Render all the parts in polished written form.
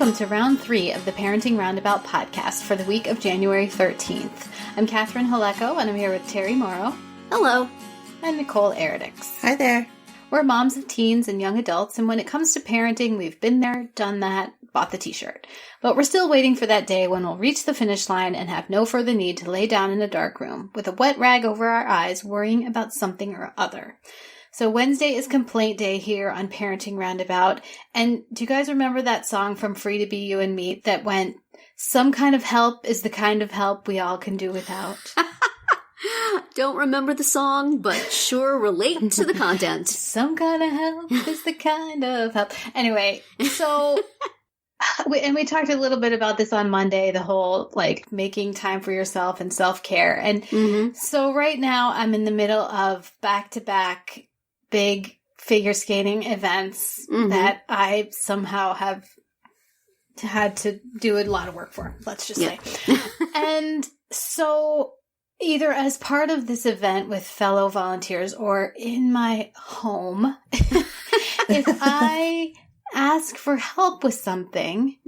Welcome to round 3 of the Parenting Roundabout podcast for the week of January 13th. I'm Catherine Haleko, and I'm here with Terry Morrow. Hello. And Nicole Eridix. Hi there. We're moms of teens and young adults, and when it comes to parenting, we've been there, done that, bought the t-shirt. But we're still waiting for that day when we'll reach the finish line and have no further need to lay down in a dark room with a wet rag over our eyes worrying about something or other. So Wednesday is complaint day here on Parenting Roundabout. And do you guys remember that song from Free to Be You and Me that went, "Some kind of help is the kind of help we all can do without"? Don't remember the song, but sure relate to the content. Some kind of help is the kind of help. Anyway, so... we talked a little bit about this on Monday, the whole, like, making time for yourself and self-care. And so right now I'm in the middle of back-to-back big figure skating events that I somehow have had to do a lot of work for, let's just say. And so either as part of this event with fellow volunteers or in my home, if I ask for help with something,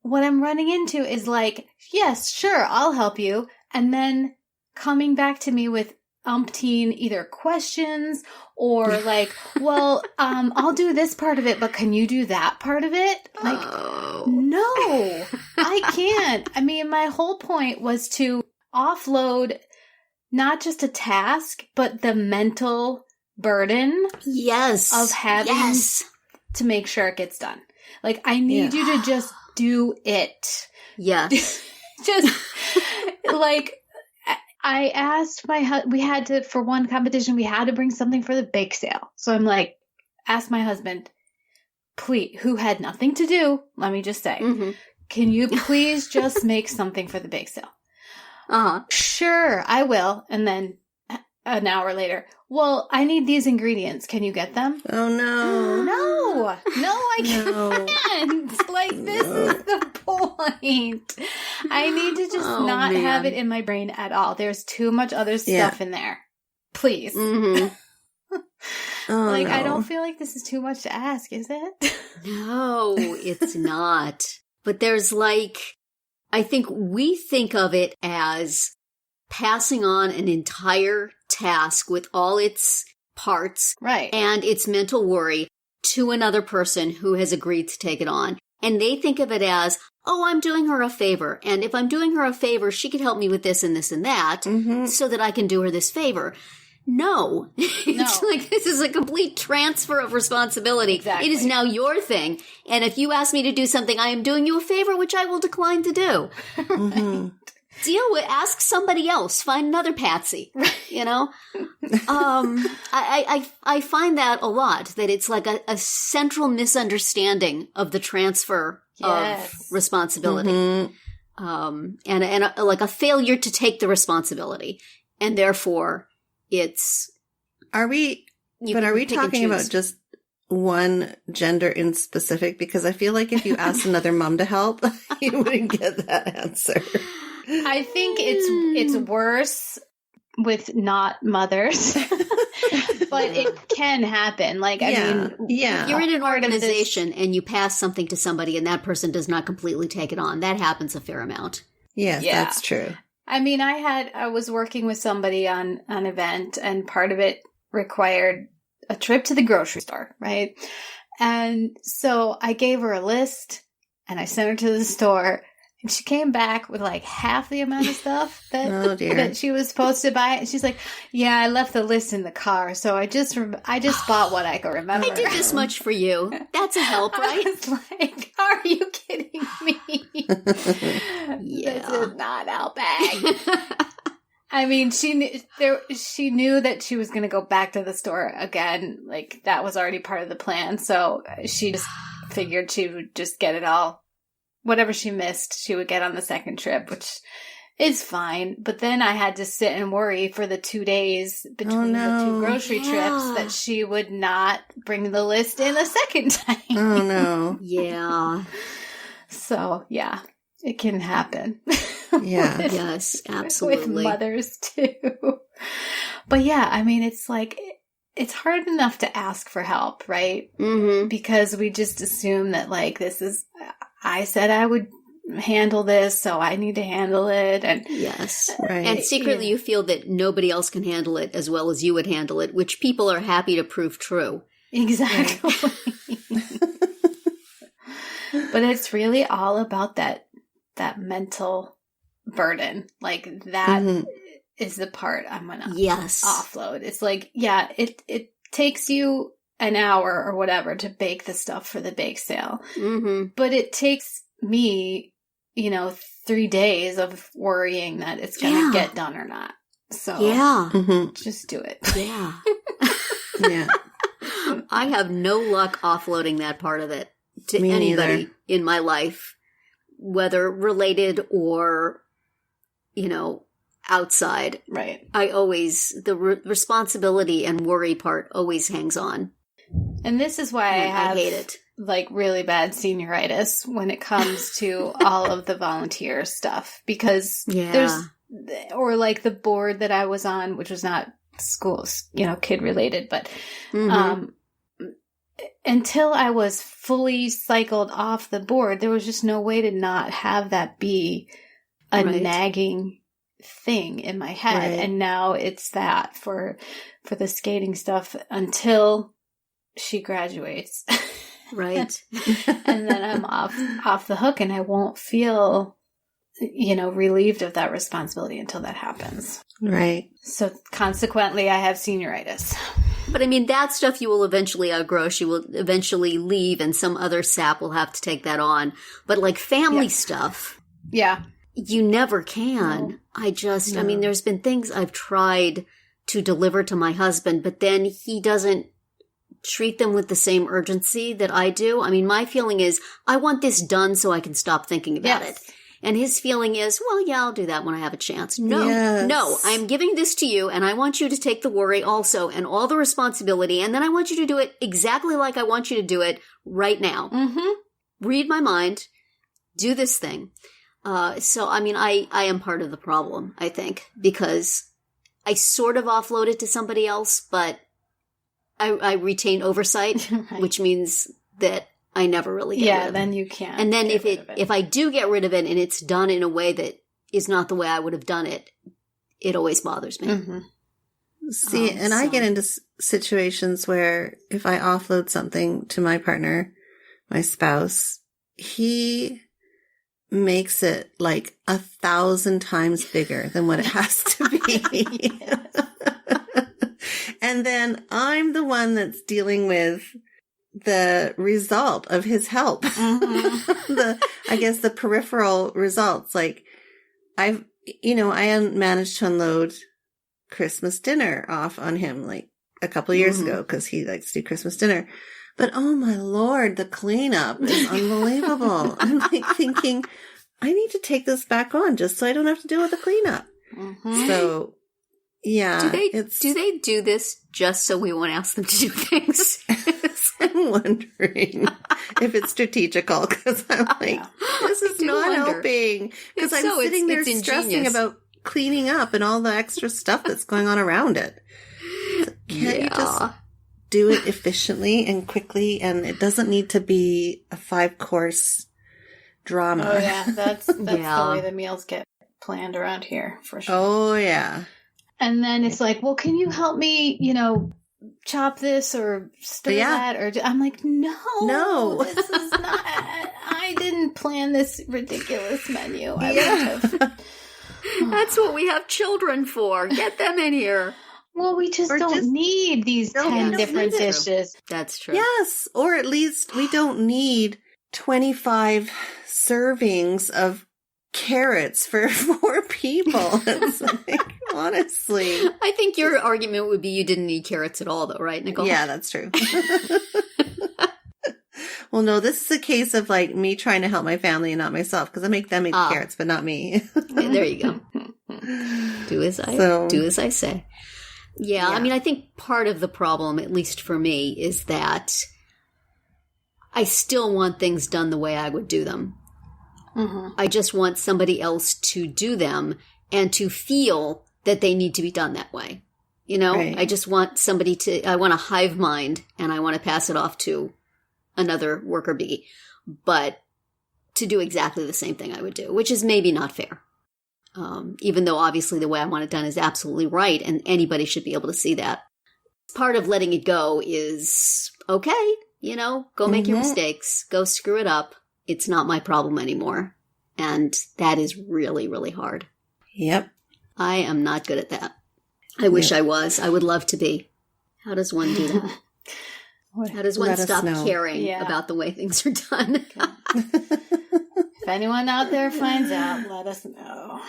what I'm running into is like, yes, sure, I'll help you. And then coming back to me with umpteen either questions or like, well, I'll do this part of it, but can you do that part of it? Like, no, I can't. I mean, my whole point was to offload not just a task, but the mental burden of having to make sure it gets done. Like, I need you to just do it. Yes. Just, like, I asked we had to, for one competition, we had to bring something for the bake sale. So I'm like, ask my husband, please, who had nothing to do, let me just say, can you please just make something for the bake sale? Sure, I will. And then an hour later, well, I need these ingredients. Can you get them? Oh, no. No, I can't. Like, this is the point. I need to just not have it in my brain at all. There's too much other stuff in there. Please. I don't feel like this is too much to ask, is it? No, it's not. But there's like, I think we think of it as passing on an entire task with all its parts and its mental worry to another person who has agreed to take it on. And they think of it as, oh, I'm doing her a favor. And if I'm doing her a favor, she could help me with this and this and that so that I can do her this favor. No. It's like, this is a complete transfer of responsibility. Exactly. It is now your thing. And if you ask me to do something, I am doing you a favor, which I will decline to do. Deal with, ask somebody else, find another Patsy, you know? I find that a lot, that it's like a central misunderstanding of the transfer of responsibility. And like a failure to take the responsibility. And therefore, it's... Are we talking about just one gender in specific? Because I feel like if you asked another mom to help, you wouldn't get that answer. I think it's worse with not mothers, but it can happen. Like, I mean, if you're in an organization and you pass something to somebody and that person does not completely take it on, that happens a fair amount. Yes, that's true. I mean, I was working with somebody on an event, and part of it required a trip to the grocery store, right? And so I gave her a list and I sent her to the store. And she came back with like half the amount of stuff that she was supposed to buy. And she's like, yeah, I left the list in the car. So I just bought what I could remember. I did this much for you. That's a help, right? I was like, are you kidding me? This is not helping. I mean, she knew that she was going to go back to the store again. Like, that was already part of the plan. So she just figured she would just get it all. Whatever she missed, she would get on the second trip, which is fine. But then I had to sit and worry for the 2 days between the two grocery trips that she would not bring the list in a second time. Oh, no. Yeah. So, yeah, it can happen. Yeah. Yes, absolutely. With mothers, too. But yeah, I mean, it's like, it's hard enough to ask for help, right? Mm-hmm. Because we just assume that, like, I said I would handle this, so I need to handle it. And yes. Right. And secretly you feel that nobody else can handle it as well as you would handle it, which people are happy to prove true. Exactly. But it's really all about that mental burden. Like, that is the part I'm going to offload. It's like, yeah, it takes you an hour or whatever to bake the stuff for the bake sale. Mm-hmm. But it takes me, 3 days of worrying that it's going to get done or not. So just do it. Yeah. Yeah. I have no luck offloading that part of it to Me anybody neither. in my life, whether related or, outside. Right. I always, the responsibility and worry part always hangs on. And this is why I hate it. Like, really bad senioritis when it comes to all of the volunteer stuff, because or like the board that I was on, which was not schools, kid related, but, until I was fully cycled off the board, there was just no way to not have that be a nagging thing in my head. Right. And now it's that for the skating stuff until she graduates. Right. And then I'm off the hook, and I won't feel, relieved of that responsibility until that happens. Right. So consequently, I have senioritis. But I mean, that stuff you will eventually outgrow. She will eventually leave, and some other sap will have to take that on. But like family stuff, you never can. No. I mean, there's been things I've tried to deliver to my husband, but then he doesn't treat them with the same urgency that I do. I mean, my feeling is, I want this done so I can stop thinking about it. And his feeling is, well, yeah, I'll do that when I have a chance. No, I'm giving this to you, and I want you to take the worry also and all the responsibility, and then I want you to do it exactly like I want you to do it right now. Mm-hmm. Read my mind. Do this thing. So, I mean, I am part of the problem, I think, because I sort of offload it to somebody else, but I retain oversight, which means that I never really get rid of it. Then you can't. And then if I do get rid of it and it's done in a way that is not the way I would have done it, it always bothers me. Mm-hmm. See, I get into situations where if I offload something to my partner, my spouse, he makes it like 1,000 times bigger than what it has to be. And then I'm the one that's dealing with the result of his help. Mm-hmm. I guess the peripheral results. Like I hadn't managed to unload Christmas dinner off on him like a couple of years ago, because he likes to do Christmas dinner. But oh my Lord, the cleanup is unbelievable. I'm like thinking, I need to take this back on just so I don't have to deal with the cleanup. Mm-hmm. So yeah. Do they do this just so we won't ask them to do things? I'm wondering if it's strategical, because I'm like, this is not helping. Because I'm sitting there stressing about cleaning up and all the extra stuff that's going on around it. Can't you just do it efficiently and quickly? And it doesn't need to be a 5-course drama. Oh yeah, that's the way the meals get planned around here, for sure. Oh yeah. And then it's like, well, can you help me, chop this or stir that? Or I'm like, no, this is not, I didn't plan this ridiculous menu. I would have. That's what we have children for. Get them in here. Well, we just don't need these 10 different dishes. That's true. Yes. Or at least we don't need 25 servings of carrots for 4 people. It's like, honestly. I think your argument would be you didn't need carrots at all, though, right, Nicole? Yeah, that's true. Well, no, this is a case of like me trying to help my family and not myself, because I make them eat carrots, but not me. Yeah, there you go. Do as I say. Yeah, I mean, I think part of the problem, at least for me, is that I still want things done the way I would do them. Mm-hmm. I just want somebody else to do them and to feel that they need to be done that way. You know, Right. I just want I want a hive mind and I want to pass it off to another worker bee, but to do exactly the same thing I would do, which is maybe not fair. Even though obviously the way I want it done is absolutely right and anybody should be able to see that. Part of letting it go is, okay, you know, go make your mistakes, go screw it up. It's not my problem anymore. And that is really, really hard. Yep. I am not good at that. I wish I was. I would love to be. How does one do that? How does one stop caring about the way things are done? If anyone out there finds out, let us know.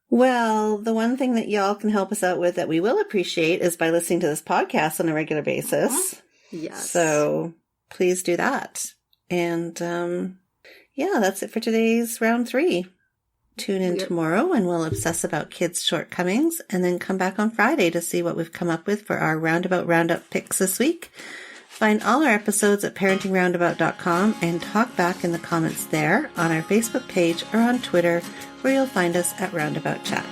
Well, the one thing that y'all can help us out with that we will appreciate is by listening to this podcast on a regular basis. Yes. So please do that. And that's it for today's round 3. Tune in tomorrow and we'll obsess about kids' shortcomings and then come back on Friday to see what we've come up with for our Roundabout Roundup picks this week. Find all our episodes at parentingroundabout.com and talk back in the comments there, on our Facebook page, or on Twitter, where you'll find us at Roundabout Chat.